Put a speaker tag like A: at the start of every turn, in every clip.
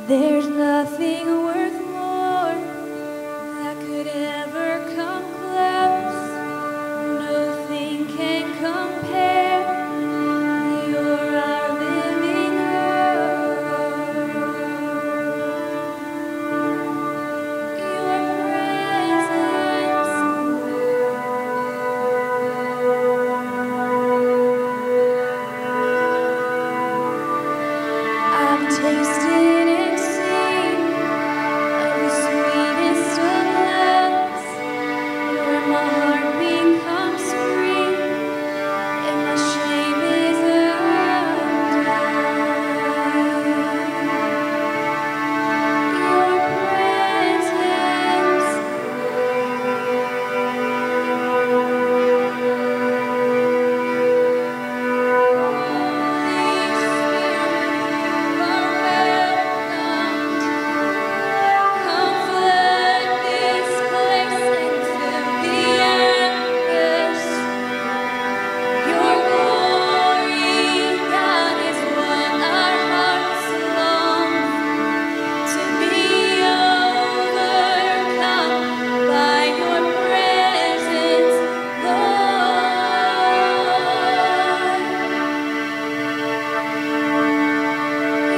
A: There's nothing worth more that could ever come close. Nothing can compare. You're our living hope. Your presence. I've tasted and seen of the sweetest of loves, where my heart becomes free and my shame is undone. Your presence, Holy Spirit, you are welcomed. Come flood this place and fill the atmosphere. Your glory, God, is what our hearts long to be overcome by your presence, Lord.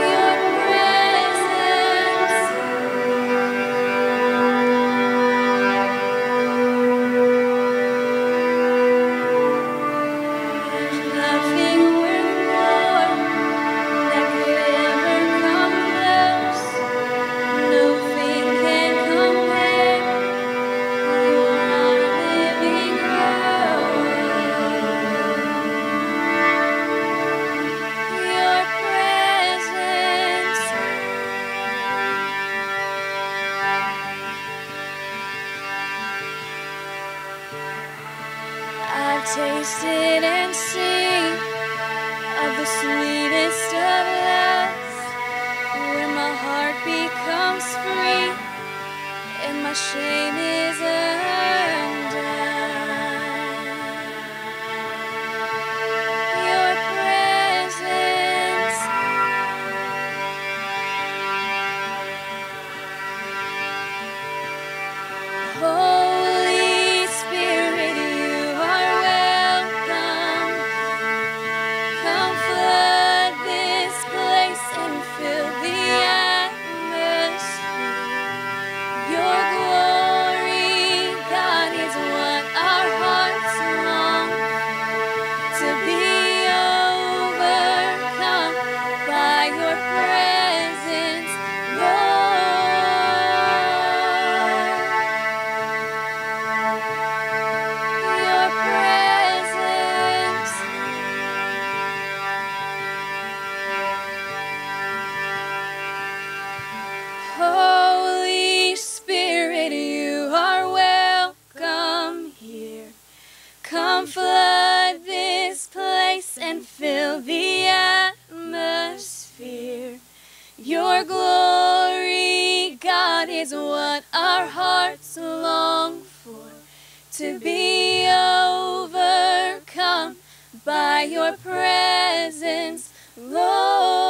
A: Your presence. There's nothing worth more that could ever come close. Nothing can compare. You're our living hope. Your presence. I've tasted and seen of the sweetest of loves, where my heart becomes free and my shame is undone. Your presence, Holy Spirit, you are welcome. Come flood this place and fill the atmosphere. Your glory, God, is what our hearts long to be overcome by your presence, Lord. Your presence. Holy Spirit, you are welcome here. Come flood this place and fill the atmosphere. Your glory, God, is what our hearts long for, to be overcome by your presence, Lord.